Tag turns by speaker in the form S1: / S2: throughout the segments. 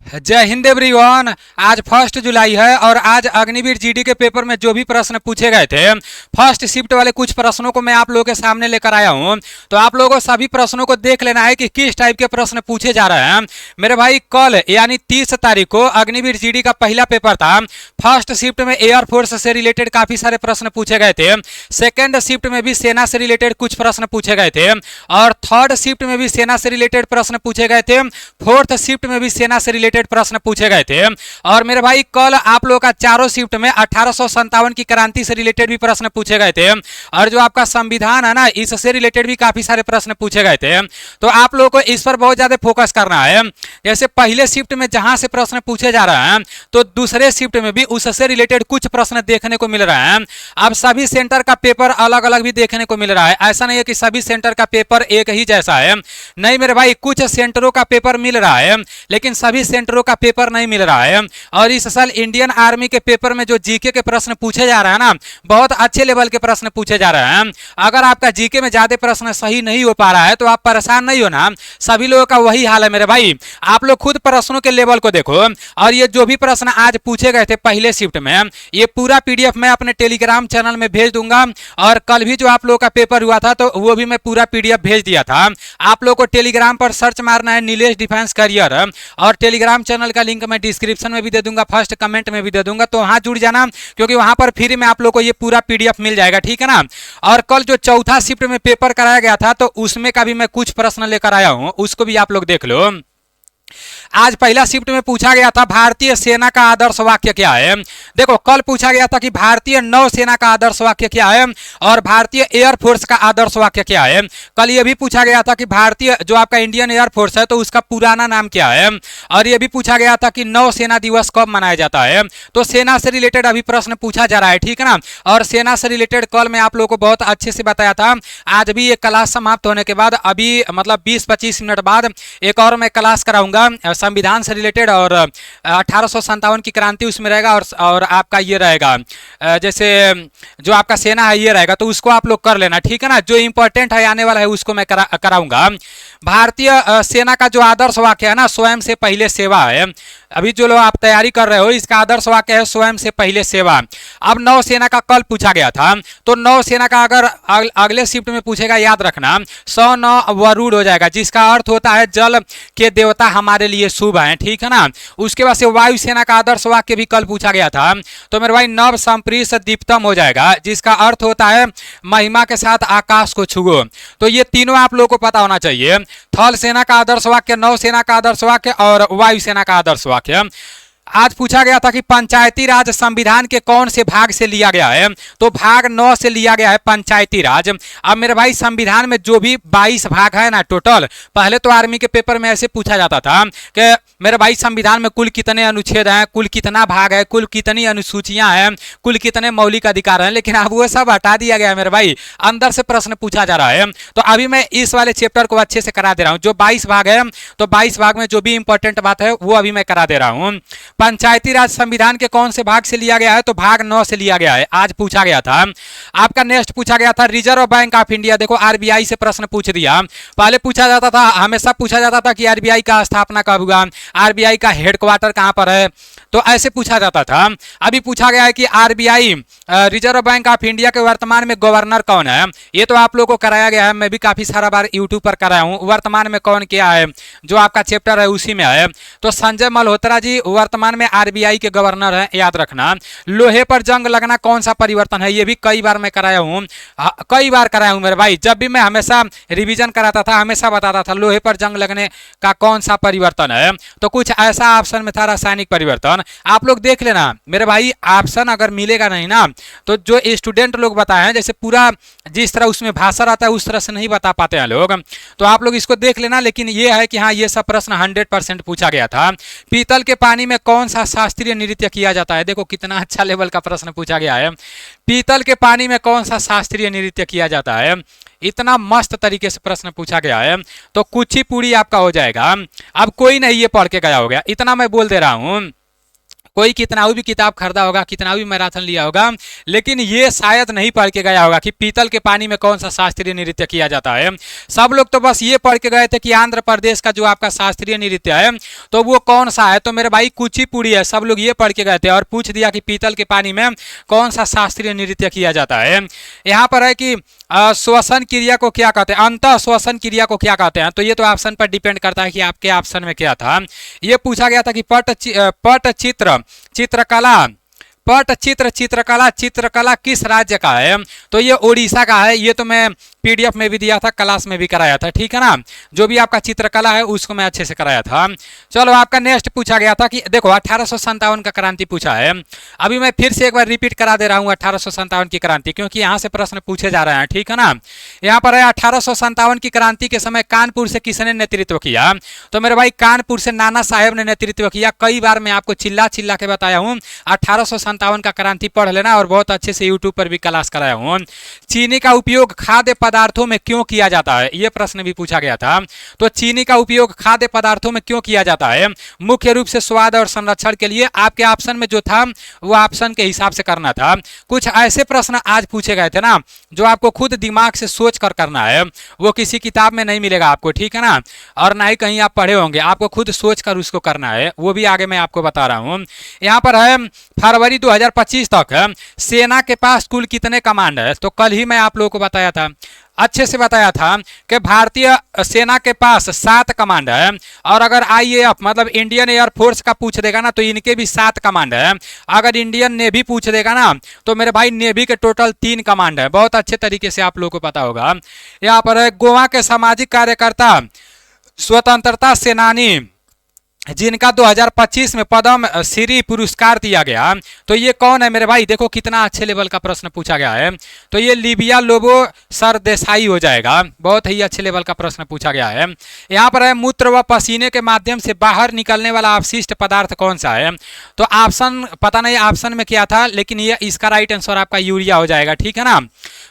S1: जय हिंद एवरीवन। आज 1 जुलाई है और आज अग्निवीर जीडी के पेपर में जो भी प्रश्न पूछे गए थे फर्स्ट शिफ्ट वाले कुछ प्रश्नों को मैं आप लोगों के सामने लेकर आया हूं। तो आप लोगों को सभी प्रश्नों को देख लेना है कि किस टाइप के प्रश्न पूछे जा रहे हैं। मेरे भाई कल यानी 30 तारीख को अग्निवीर जीडी का पहला पेपर था। फर्स्ट शिफ्ट में एयरफोर्स से रिलेटेड काफी सारे प्रश्न पूछे गए थे। सेकेंड शिफ्ट में भी सेना से रिलेटेड कुछ प्रश्न पूछे गए थे और थर्ड शिफ्ट में भी सेना से रिलेटेड प्रश्न पूछे गए थे। फोर्थ शिफ्ट में भी सेना से रिलेटेड प्रश्न पूछे गए थे। और मेरे भाई कल आप लोगों का चारों शिफ्ट में 1857 की क्रांति से रिलेटेड भी प्रश्न पूछे गए थे और जो आपका संविधान है ना, इससे रिलेटेड भी काफी सारे प्रश्न पूछे गए थे। तो आप लोगों को इस पर बहुत ज्यादा फोकस करना है। जैसे पहले शिफ्ट में जहां से प्रश्न पूछे जा रहे हैं तो दूसरे शिफ्ट में भी उससे रिलेटेड कुछ प्रश्न देखने को मिल रहे हैं। अब सभी सेंटर का पेपर अलग अलग भी देखने को मिल रहा है। ऐसा नहीं है कि सभी सेंटर का पेपर एक ही जैसा है, नहीं मेरे भाई, कुछ सेंटरों का पेपर मिल रहा है लेकिन सभी सेंटरों का पेपर नहीं मिल रहा है। और इस साल इंडियन आर्मी के पेपर में जो जीके के प्रश्न पूछे जा रहे हैं ना, बहुत अच्छे लेवल के प्रश्न पूछे जा रहे हैं। अगर आपका जीके में ज्यादा प्रश्न सही नहीं हो पा रहा है तो आप परेशान नहीं हो ना, सभी लोगों का वही हाल है मेरे भाई। आप लोग खुद प्रश्नों के लेवल को देखो। और ये जो भी प्रश्न आज पूछे गए थे पहले शिफ्ट में, ये पूरा पीडीएफ मैं अपने टेलीग्राम चैनल में भेज दूंगा। और कल भी जो आप लोग का पेपर हुआ था तो वो भी मैं पूरा पीडीएफ भेज दिया था। आप लोग को टेलीग्राम पर सर्च मारना है नीलेश डिफेंस करियर, और टेलीग्राम चैनल का लिंक मैं डिस्क्रिप्शन में भी दे दूंगा, फर्स्ट कमेंट में भी दे दूंगा। तो वहां जुड़ जाना क्योंकि वहां पर फ्री में आप लोग को ये पूरा पीडीएफ मिल जाएगा, ठीक है ना। और कल जो चौथा शिफ्ट में पेपर कराया गया था तो उसमें का भी मैं कुछ प्रश्न लेकर आया हूं, उसको भी आप लोग देख लो। आज पहला शिफ्ट में पूछा गया था भारतीय सेना का आदर्श वाक्य क्या है। देखो कल पूछा गया था कि भारतीय नौसेना का आदर्श वाक्य क्या है और भारतीय एयरफोर्स का आदर्श वाक्य क्या है। कल ये भी पूछा गया था कि भारतीय जो आपका इंडियन एयरफोर्स है तो उसका पुराना नाम क्या है। और ये भी पूछा गया था कि नौसेना दिवस कब मनाया जाता है। तो सेना से रिलेटेड अभी प्रश्न पूछा जा रहा है, ठीक है ना। और सेना से रिलेटेड कल मैं आप लोगों को बहुत अच्छे से बताया था। आज भी ये क्लास समाप्त होने के बाद अभी मतलब 20-25 मिनट बाद एक और मैं क्लास कराऊंगा संविधान से रिलेटेड, और 1857 की क्रांति उसमें रहेगा और आपका ये रहेगा जैसे जो आपका सेना है ये रहेगा, तो उसको आप लोग कर लेना, ठीक है ना। जो इंपॉर्टेंट है आने वाला है उसको मैं कराऊंगा। भारतीय सेना का जो आदर्श वाक्य है ना, स्वयं से पहले सेवा है। अभी जो लोग आप तैयारी कर रहे हो इसका आदर्श वाक्य है स्वयं से पहले सेवा। अब नौसेना का कल पूछा गया था तो नौसेना का अगर अगले शिफ्ट में पूछेगा याद रखना, 100 नौ वरुण हो जाएगा जिसका अर्थ होता है जल के देवता हमारे लिए शुभ है, ठीक है ना। उसके बाद से वायुसेना का आदर्श वाक्य भी कल पूछा गया था तो मेरे भाई नव संप्रीस दीप्तम हो जाएगा जिसका अर्थ होता है महिमा के साथ आकाश को छुओ। तो ये तीनों आप लोगों को पता होना चाहिए, थल सेना का आदर्श वाक्य, नौसेना का आदर्श वाक्य और वायुसेना का आदर्श वाक्य। आज पूछा गया था कि पंचायती राज संविधान के कौन से भाग से लिया गया है, तो भाग 9 से लिया गया है पंचायती राज। अब मेरे भाई संविधान में जो भी 22 भाग है ना टोटल, पहले तो आर्मी के पेपर में ऐसे पूछा जाता था कि मेरे भाई संविधान में कुल कितने अनुच्छेद हैं, कुल कितना भाग है, कुल कितनी अनुसूचियां हैं, कुल कितने मौलिक अधिकार हैं, लेकिन अब वो सब हटा दिया गया है मेरे भाई, अंदर से प्रश्न पूछा जा रहा है। तो अभी मैं इस वाले चैप्टर को अच्छे से करा दे रहा हूँ। जो 22 भाग है तो 22 भाग में जो भी इंपॉर्टेंट बात है वो अभी मैं करा दे रहा हूँ। पंचायती राज संविधान के कौन से भाग से लिया गया है, तो भाग 9 से लिया गया है, आज पूछा गया था। आपका नेक्स्ट पूछा गया था रिजर्व बैंक ऑफ इंडिया। देखो आरबीआई से प्रश्न पूछ दिया। पहले पूछा जाता था, हमेशा पूछा जाता था कि आरबीआई का स्थापना कब हुआ, आरबीआई का हेडक्वार्टर कहां पर है, तो ऐसे पूछा जाता था। अभी पूछा गया है कि RBI reserve bank of India के वर्तमान में गवर्नर कौन है। ये तो आप लोगों को कराया गया है, मैं भी काफी सारा बार यूट्यूब पर कराया हूं। वर्तमान में कौन क्या है, जो आपका चैप्टर है उसी में है। तो संजय मल्होत्रा जी वर्तमान में आरबीआई के गवर्नर हैं, याद रखना। लोहे पर जंग लगना कौन सा परिवर्तन है, ये भी कई बार मैं कराया हूं, कई बार कराया हूं मेरे भाई। जब भी मैं हमेशा रिवीजन कराता था हमेशा बताता था लोहे पर जंग लगने का कौन सा परिवर्तन है, तो कुछ ऐसा ऑप्शन में था रासायनिक परिवर्तन। आप लोग देख लेना मेरे भाई, ऑप्शन अगर मिलेगा नहीं ना तो जो स्टूडेंट लोग बताए हैं, जैसे पूरा जिस तरह उसमें भाषा रहता है उस तरह से नहीं बता पाते हैं लोग, तो आप लोग इसको देख लेना। लेकिन ये है कि हाँ ये सब प्रश्न 100% पूछा गया था। पीतल के पानी में कौन सा शास्त्रीय नृत्य किया जाता है, देखो कितना अच्छा लेवल का प्रश्न पूछा गया है। पीतल के पानी में कौन सा शास्त्रीय नृत्य किया जाता है, इतना मस्त तरीके से प्रश्न पूछा गया है। तो कुचिपुड़ी आपका हो जाएगा। अब कोई नहीं ये पढ़ के गया हो गया, इतना मैं बोल दे रहा हूं। कोई कितना भी किताब खरीदा होगा, कितना भी मैराथन लिया होगा, लेकिन ये शायद नहीं पढ़ के गया होगा कि पीतल के पानी में कौन सा शास्त्रीय नृत्य किया जाता है। सब लोग तो बस ये पढ़ के गए थे कि आंध्र प्रदेश का जो आपका शास्त्रीय नृत्य है तो वो कौन सा है, तो मेरे भाई कुचिपुड़ी है। सब लोग ये पढ़ के गए थे और पूछ दिया कि पीतल के पानी में कौन सा शास्त्रीय नृत्य किया जाता है। यहाँ पर है कि श्वसन क्रिया को क्या कहते हैं, अंतः श्वसन क्रिया को क्या कहते हैं, तो ये तो ऑप्शन पर डिपेंड करता है कि आपके ऑप्शन में क्या था। ये पूछा गया था कि पटचित्र चित्रकला चित्रकला किस राज्य का है, तो ये ओडिशा का है। ये तो मैं पीडीएफ में भी दिया था, क्लास में भी कराया था, ठीक है ना। जो भी आपका चित्रकला है उसको मैं अच्छे से कराया था। चलो आपका नेक्स्ट पूछा गया था कि देखो 1857 का क्रांति पूछा है। अभी मैं फिर से एक बार रिपीट करा दे रहा हूँ 1857 की क्रांति, क्योंकि यहाँ से प्रश्न पूछे जा रहे हैं, ठीक है ना। यहाँ पर है 1857 की क्रांति के समय कानपुर से किसने नेतृत्व किया, तो मेरे भाई कानपुर से नाना साहेब ने नेतृत्व किया। कई बार मैं आपको चिल्ला चिल्ला के बताया हूँ 1857 का क्रांति पढ़ लेना, और बहुत अच्छे से यूट्यूब पर भी क्लास कराया हूँ। चीनी का उपयोग खाद्य पदार्थों में क्यों किया जाता है, यह प्रश्न भी पूछा गया था। तो चीनी का उपयोग खाद्य पदार्थों में क्यों किया जाता है, मुख्य रूप से स्वाद और संरक्षण के लिए। आपके ऑप्शन में जो था वो ऑप्शन के हिसाब से करना था। कुछ ऐसे प्रश्न आज पूछे गए थे ना जो आपको खुद दिमाग से सोच कर करना है, वो किसी किताब में नहीं मिलेगा आपको, ठीक है ना, और ना ही कहीं आप पढ़े होंगे। आपको खुद सोच कर उसको करना है, वो भी आगे मैं आपको बता रहा हूँ। यहाँ पर है फरवरी 2025 तक सेना के पास कुल कितने कमांड है, तो कल ही मैं आप लोगों को बताया था, अच्छे से बताया था कि भारतीय सेना के पास 7 कमांड है। और अगर आईएएफ मतलब इंडियन एयर फोर्स का पूछ देगा ना तो इनके भी 7 कमांड है। अगर इंडियन नेवी पूछ देगा ना तो मेरे भाई नेवी के टोटल 3 कमांड है। बहुत अच्छे तरीके से आप लोगों को पता होगा। यहाँ पर है गोवा के सामाजिक कार्यकर्ता स्वतंत्रता सेनानी जिनका 2025 में पद्म श्री पुरस्कार दिया गया, तो ये कौन है मेरे भाई, देखो कितना अच्छे लेवल का प्रश्न पूछा गया है। तो ये लिबिया लोबो सरदेसाई हो जाएगा, बहुत ही अच्छे लेवल का प्रश्न पूछा गया है। यहाँ पर है मूत्र व पसीने के माध्यम से बाहर निकलने वाला अवशिष्ट पदार्थ कौन सा है, तो ऑप्शन पता नहीं ऑप्शन में क्या था, लेकिन ये इसका राइट आंसर आपका यूरिया हो जाएगा, ठीक है ना।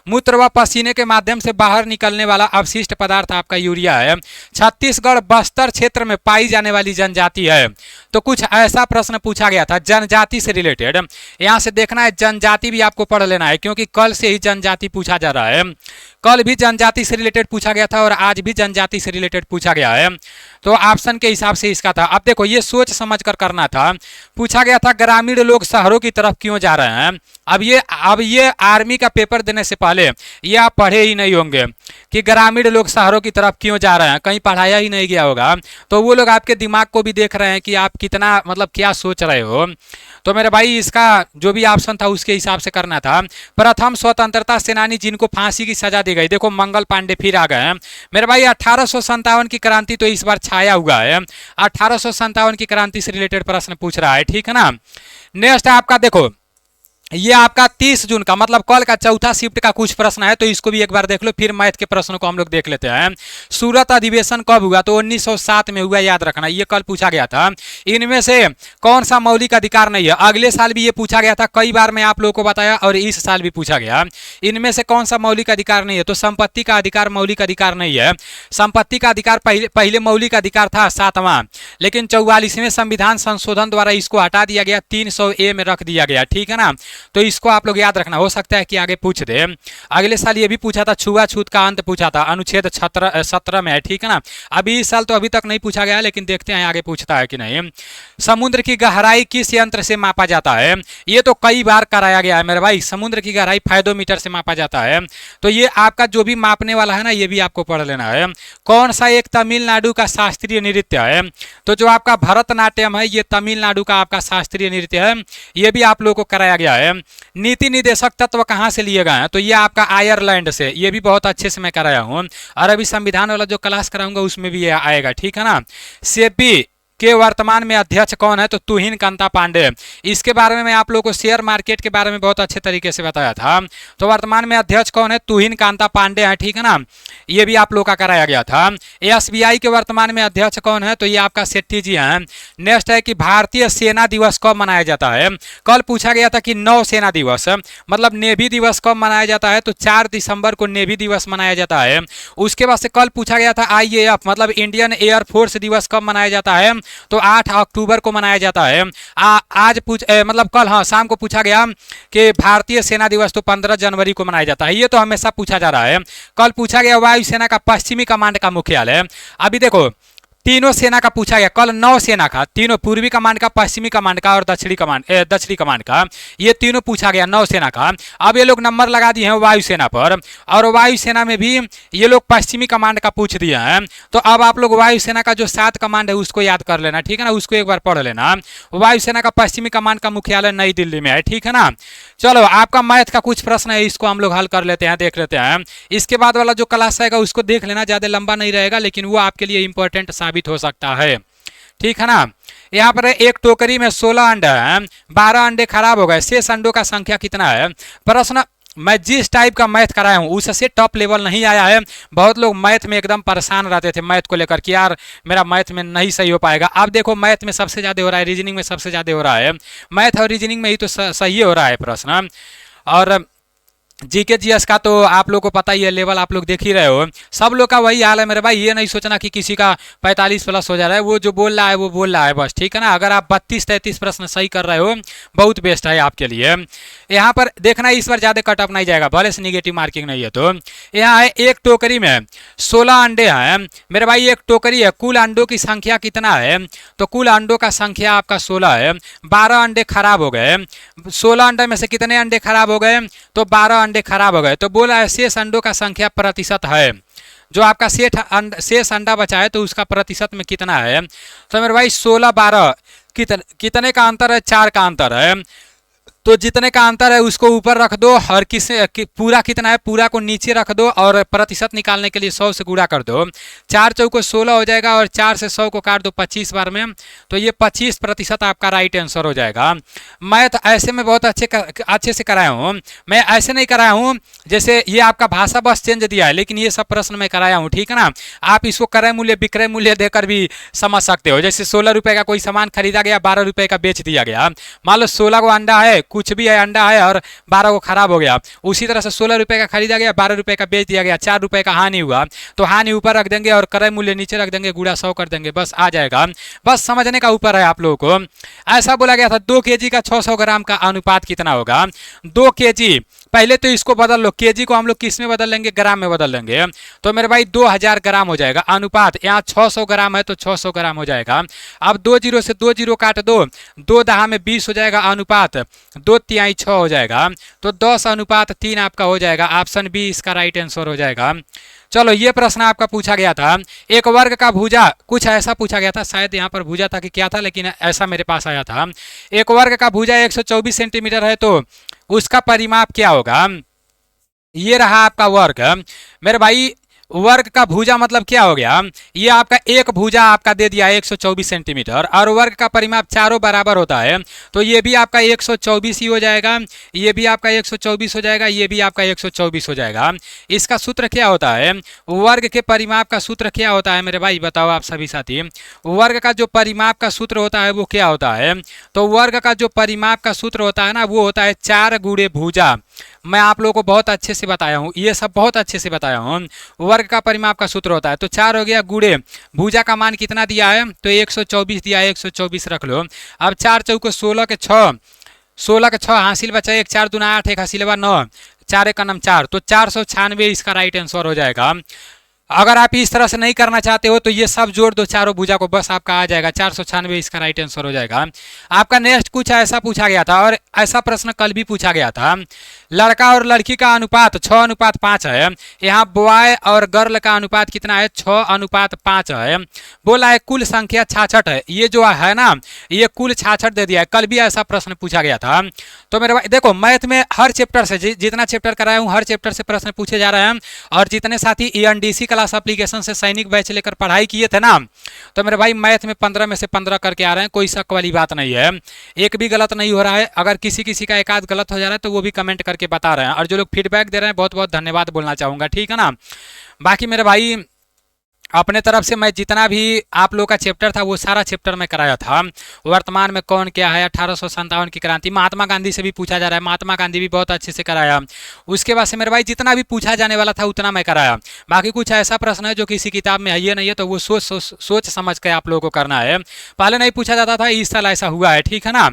S1: मूत्र व पसीने के माध्यम से बाहर निकलने वाला अवशिष्ट पदार्थ आपका यूरिया है। छत्तीसगढ़ बस्तर क्षेत्र में पाई जाने वाली जनजाति है, तो कुछ ऐसा प्रश्न पूछा गया था जनजाति से रिलेटेड। यहां से देखना है, जनजाति भी आपको पढ़ लेना है, क्योंकि कल से ही जनजाति पूछा जा रहा है। कल भी जनजाति से रिलेटेड पूछा गया था और आज भी जनजाति से रिलेटेड पूछा गया है, तो ऑप्शन के हिसाब से इसका था। अब देखो ये सोच समझ कर करना था। पूछा गया था ग्रामीण लोग शहरों की तरफ क्यों जा रहे हैं। अब ये आर्मी का पेपर देने से पहले ये आप पढ़े ही नहीं होंगे कि ग्रामीण लोग शहरों की तरफ क्यों जा रहे हैं, कहीं पढ़ाया ही नहीं गया होगा। तो वो लोग आपके दिमाग को भी देख रहे हैं कि आप कितना मतलब क्या सोच रहे हो। तो मेरे भाई इसका जो भी ऑप्शन था उसके हिसाब से करना था। प्रथम स्वतंत्रता सेनानी जिनको फांसी की सजा दी गई, देखो मंगल पांडे फिर आ गए हैं मेरे भाई। 1857 की क्रांति तो इस बार छाया हुआ है, 1857 की क्रांति से रिलेटेड प्रश्न पूछ रहा है, ठीक है ना। नेक्स्ट आपका देखो ये आपका 30 जून का मतलब कल का चौथा शिफ्ट का कुछ प्रश्न है, तो इसको भी एक बार देख लो, फिर मैथ के प्रश्नों को हम लोग देख लेते हैं। सूरत अधिवेशन कब हुआ, तो 1907 में हुआ, याद रखना, ये कल पूछा गया था। इनमें से कौन सा मौलिक अधिकार नहीं है, अगले साल भी ये पूछा गया था, कई बार मैं आप लोगों को बताया, और इस साल भी पूछा गया। इनमें से कौन सा मौलिक अधिकार नहीं है, तो संपत्ति का अधिकार मौलिक अधिकार नहीं है। संपत्ति का अधिकार पहले मौलिक अधिकार था 7वां, लेकिन 44वें संविधान संशोधन द्वारा इसको हटा दिया गया, 300A में रख दिया गया, ठीक है ना। तो इसको आप लोग याद रखना, हो सकता है कि आगे पूछ दे। अगले साल ये भी पूछा था, छुआछूत का अंत पूछा था, अनुच्छेद 17 में है, ठीक है ना। अभी इस साल तो अभी तक नहीं पूछा गया, लेकिन देखते हैं आगे पूछता है कि नहीं। समुद्र की गहराई किस यंत्र से मापा जाता है, ये तो कई बार कराया गया है मेरे भाई। समुद्र की गहराई फायदोमीटर से मापा जाता है, तो ये आपका जो भी मापने वाला है ना ये भी आपको पढ़ लेना है। कौन सा एक तमिलनाडु का शास्त्रीय नृत्य है, तो जो आपका भरतनाट्यम है ये तमिलनाडु का आपका शास्त्रीय नृत्य है, ये भी आप लोगों को कराया गया है। नीति निदेशक तत्व कहां से लिए गए हैं, तो ये आपका आयरलैंड से, ये भी बहुत अच्छे से मैं कराया हूं, और अभी संविधान वाला जो क्लास कराऊंगा उसमें भी ये आएगा, ठीक है ना। सेबी के वर्तमान में अध्यक्ष कौन है, तो तुहिन कांता पांडे। इसके बारे में मैं आप लोगों को शेयर मार्केट के बारे में बहुत अच्छे तरीके से बताया था। तो वर्तमान में अध्यक्ष कौन है, तुहिन कांता पांडे हैं, ठीक है ना। ये भी आप लोगों का कराया गया था। एसबीआई के वर्तमान में अध्यक्ष कौन है, तो ये आपका शेट्टी जी हैं। नेक्स्ट है कि भारतीय सेना दिवस कब मनाया जाता है, कल पूछा गया था कि नौ सेना दिवस मतलब नेवी दिवस कब मनाया जाता है, तो 4 दिसंबर को नेवी दिवस मनाया जाता है। उसके बाद से कल पूछा गया था आईएएफ मतलब इंडियन एयर फोर्स दिवस कब मनाया जाता है, तो 8 अक्टूबर को मनाया जाता है। आज मतलब कल, हाँ, शाम को पूछा गया कि भारतीय सेना दिवस तो 15 जनवरी को मनाया जाता है। ये तो हमेशा पूछा जा रहा है। कल पूछा गया वायुसेना का पश्चिमी कमांड का मुख्यालय। अभी देखो तीनों सेना का पूछा गया, कल 9 सेना का, तीनों पूर्वी कमांड का, पश्चिमी कमांड का और दक्षिणी कमांड का, ये तीनों पूछा गया 9 सेना का। अब ये लोग नंबर लगा दिए हैं वायुसेना पर, और वायुसेना में भी ये लोग पश्चिमी कमांड का पूछ दिए हैं। तो अब आप लोग वायुसेना का जो 7 कमांड है उसको याद कर लेना, ठीक है ना, उसको एक बार पढ़ लेना। वायुसेना का पश्चिमी कमांड का मुख्यालय नई दिल्ली में है, ठीक है ना। चलो आपका मैथ का कुछ प्रश्न है, इसको हम लोग हल कर लेते हैं, देख लेते हैं। इसके बाद वाला जो क्लास आएगा उसको देख लेना, ज्यादा लंबा नहीं रहेगा, लेकिन वो आपके लिए इंपॉर्टेंट साबित हो सकता है, ठीक है ना। यहाँ पर एक टोकरी में 16 अंडे हैं, 12 अंडे खराब हो गए, शेष अंडों का संख्या कितना है। प्रश्न मैं जिस टाइप का मैथ कराया हूँ उससे टॉप लेवल नहीं आया है। बहुत लोग मैथ में एकदम परेशान रहते थे मैथ को लेकर कि यार मेरा मैथ में नहीं सही हो पाएगा। अब देखो मैथ में सबसे ज़्यादा हो रहा है, रीजनिंग में सबसे ज़्यादा हो रहा है, मैथ और रीजनिंग में ही तो सही हो रहा है प्रश्न। और जीके जीएस का तो आप लोग को पता ही है, लेवल आप लोग देख ही रहे हो, सब लोग का वही हाल है मेरे भाई। ये नहीं सोचना कि किसी का 45 प्लस हो जा रहा है, वो जो बोल रहा है वो बोल रहा है बस, ठीक है ना। अगर आप 32-33 प्रश्न सही कर रहे हो बहुत बेस्ट है आपके लिए। यहाँ पर देखना इस बार ज़्यादा कट ऑफ नहीं जाएगा, भले से निगेटिव मार्किंग नहीं है। तो यहाँ है एक टोकरी में 16 अंडे हैं मेरे भाई, एक टोकरी है, कुल अंडों की संख्या कितना है। तो कुल अंडों का संख्या आपका 16 है, 12 अंडे खराब हो गए। 16 अंडे में से कितने अंडे खराब हो गए, तो 12 अंडे खराब हो गए। तो बोला है शेष अंडों का संख्या प्रतिशत है, जो आपका शेष अंडा बचा है तो उसका प्रतिशत में कितना है। तो मेरे भाई 16-12 कितने का अंतर है, 4 का अंतर है। तो जितने का अंतर है उसको ऊपर रख दो, और पूरा कितना है, पूरा को नीचे रख दो, और प्रतिशत निकालने के लिए 100 से गुणा कर दो। 4 चौको 16 हो जाएगा, और 4 से 100 को काट दो 25 बार में, तो ये 25% आपका राइट आंसर हो जाएगा। मैथ ऐसे में बहुत अच्छे से कराया हूँ, मैं ऐसे नहीं कराया हूँ जैसे ये आपका भाषा बस चेंज दिया है, लेकिन ये सब प्रश्न मैं कराया हूँ, ठीक है ना। आप इसको क्रय मूल्य विक्रय मूल्य देकर भी समझ सकते हो। जैसे 16 रुपये का कोई सामान खरीदा गया, 12 रुपये का बेच दिया गया। मान लो 16 को अंडा है, कुछ भी है अंडा है, और 12 को खराब हो गया। उसी तरह से 16 रुपये का खरीदा गया, 12 रुपये का बेच दिया गया, 4 रुपये का हानि हुआ, तो हानि ऊपर रख देंगे और क्रय मूल्य नीचे रख देंगे, गुणा 100 कर देंगे, बस आ जाएगा। बस समझने का ऊपर है आप लोगों को। ऐसा बोला गया था 2 केजी का 600 ग्राम का अनुपात कितना होगा। 2 केजी, पहले तो इसको बदल लो, केजी को हम लोग किस में बदल लेंगे, ग्राम में बदल लेंगे। तो मेरे भाई 2000 ग्राम हो जाएगा अनुपात। यहाँ 600 ग्राम है तो 600 ग्राम हो जाएगा। अब 2 जीरो से 2 जीरो काट दो, 2 दहा में 20 हो जाएगा अनुपात, 2 तिहाई 6 हो जाएगा, तो 10:3 आपका हो जाएगा। ऑप्शन बी इसका राइट आंसर हो जाएगा। चलो ये प्रश्न आपका पूछा गया था, एक वर्ग का भुजा, कुछ ऐसा पूछा गया था, शायद यहाँ पर भुजा था कि क्या था, लेकिन ऐसा मेरे पास आया था। एक वर्ग का भुजा 124 सेंटीमीटर है तो उसका परिमाप क्या होगा। ये रहा आपका वर्ग मेरे भाई। वर्ग का भुजा मतलब क्या हो गया, ये आपका एक भुजा आपका दे दिया है 124 सेंटीमीटर, और वर्ग का परिमाप चारों बराबर होता है, तो ये भी आपका 124 ही हो जाएगा, ये भी आपका 124 हो जाएगा, ये भी आपका 124 हो जाएगा। इसका सूत्र क्या होता है, वर्ग के परिमाप का सूत्र क्या होता है मेरे भाई, बताओ आप सभी साथी। वर्ग का जो परिमाप का सूत्र होता है वो क्या होता है, तो वर्ग का जो परिमाप का सूत्र होता है ना, वो होता है 4 गुणे भुजा। मैं आप लोगों को बहुत अच्छे से बताया हूँ, ये सब बहुत अच्छे से बताया हूँ। वर्ग का परिमाप का सूत्र होता है, तो 4 हो गया, गुणे भुजा का मान कितना दिया है, तो 124 दिया है, 124 रख लो। अब 4 चौको 16 के 6, 16 के 6 हासिल बचा, 1 4 दूना 8, 1 हासिल 9, 4 1 का 4, तो 496 इसका राइट आंसर हो जाएगा। अगर आप इस तरह से नहीं करना चाहते हो तो ये सब जोड़ दो चारों भुजा को, बस आपका आ जाएगा 496 इसका राइट आंसर हो जाएगा। आपका नेक्स्ट कुछ ऐसा पूछा गया था, और ऐसा प्रश्न कल भी पूछा गया था। लड़का और लड़की का अनुपात 6:5 है, यहाँ बॉय और गर्ल का अनुपात कितना है, 6:5 है। बोला है कुल संख्या 66 है, ये जो है ना ये कुल 66 दे दिया है, कल भी ऐसा प्रश्न पूछा गया था। तो मेरे भाई देखो मैथ में हर चैप्टर से जितना चैप्टर कराया हूँ हर चैप्टर से प्रश्न पूछे जा रहे हैं, और जितने साथी ENDC क्लास एप्लीकेशन से सैनिक बैच लेकर पढ़ाई किए थे ना, तो मेरे भाई मैथ में 15 में से 15 करके आ रहे हैं, कोई शक वाली बात नहीं है, एक भी गलत नहीं हो रहा है। अगर किसी का एक आध गलत हो जा रहा है तो वो भी कमेंट करके बता रहे हैं, और जो लोग फीडबैक दे रहे हैं बहुत बहुत धन्यवाद बोलना चाहूँगा, ठीक है ना। बाकी मेरे भाई अपने तरफ से मैं जितना भी आप लोग का चैप्टर था वो सारा चैप्टर में कराया था। वर्तमान में कौन क्या है, 1857 की क्रांति, महात्मा गांधी से भी पूछा जा रहा है, महात्मा गांधी भी बहुत अच्छे से कराया। उसके बाद से मेरे भाई जितना भी पूछा जाने वाला था उतना मैं कराया। बाकी कुछ ऐसा प्रश्न है जो किसी किताब में है ये नहीं है, तो वो सोच समझ के आप लोगों को करना है। पहले नहीं पूछा जाता था, इस साल ऐसा हुआ है, ठीक है ना।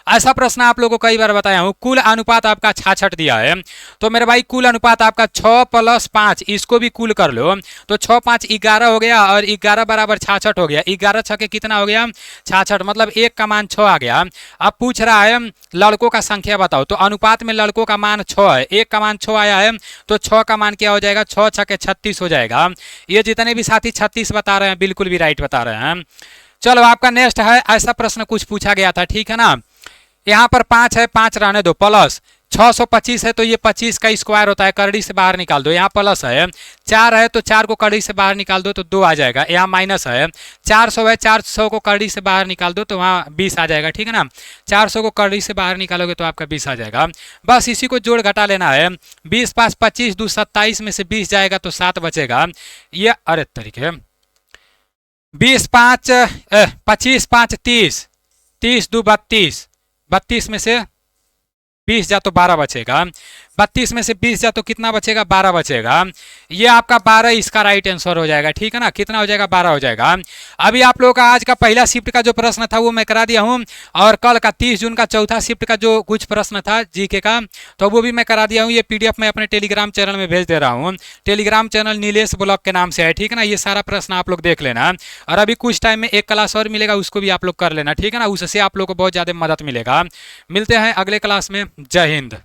S1: ऐसा प्रश्न आप लोगों को कई बार बताया हूँ। कुल अनुपात आपका 66 दिया है, तो मेरे भाई कुल अनुपात आपका 6 + 5, इसको भी कुल कर लो तो 6 × 5 = 11 हो गया, और 11 = 66 हो गया। 11 × 6 कितना हो गया, 66, मतलब 1 का मान 6 आ गया। अब पूछ रहा है लड़कों का संख्या बताओ, तो अनुपात में लड़कों का मान 6 है, 1 का मान 6 आया है, तो 6 का मान क्या हो जाएगा, 6 × 6 = 36 हो जाएगा। ये जितने भी साथी 36 बता रहे हैं बिल्कुल भी राइट बता रहे हैं। चलो आपका नेक्स्ट है, ऐसा प्रश्न कुछ पूछा गया था, ठीक है ना। यहाँ पर 5 है, 5 रहने दो, प्लस 625 है तो ये 25 का स्क्वायर होता है, करड़ी से बाहर निकाल दो, यहाँ प्लस है। 4 है तो 4 को करड़ी से बाहर निकाल दो तो 2 आ जाएगा, यहाँ माइनस है। 400 है, 400 को करड़ी से बाहर निकाल दो तो वहाँ 20 आ जाएगा, ठीक है ना। 400 को करड़ी से बाहर निकालोगे तो आपका 20 आ जाएगा। बस इसी को जोड़ घटा लेना है। 20 × 5 = 25, 2 = 27 में से 20 जाएगा तो 7 बचेगा। ये अरे तरीके 25 × 5 = 30, 30 × 2 = 32, 32 में से 20 जा तो 12 बचेगा। 32 में से 20 जा तो कितना बचेगा, 12 बचेगा। ये आपका 12 इसका राइट आंसर हो जाएगा, ठीक है ना। कितना हो जाएगा, 12 हो जाएगा। अभी आप लोगों का आज का पहला शिफ्ट का जो प्रश्न था वो मैं करा दिया हूँ, और कल का 30 जून का चौथा शिफ्ट का जो कुछ प्रश्न था जीके का, तो वो भी मैं करा दिया हूँ। ये PDF मैं अपने टेलीग्राम चैनल में भेज दे रहा हूँ। टेलीग्राम चैनल नीलेश ब्लॉग के नाम से है, ठीक है ना। ये सारा प्रश्न आप लोग देख लेना, और अभी कुछ टाइम में एक क्लास और मिलेगा, उसको भी आप लोग कर लेना, ठीक है ना। उससे आप लोग को बहुत ज़्यादा मदद मिलेगा। मिलते हैं अगले क्लास में। जय हिंद।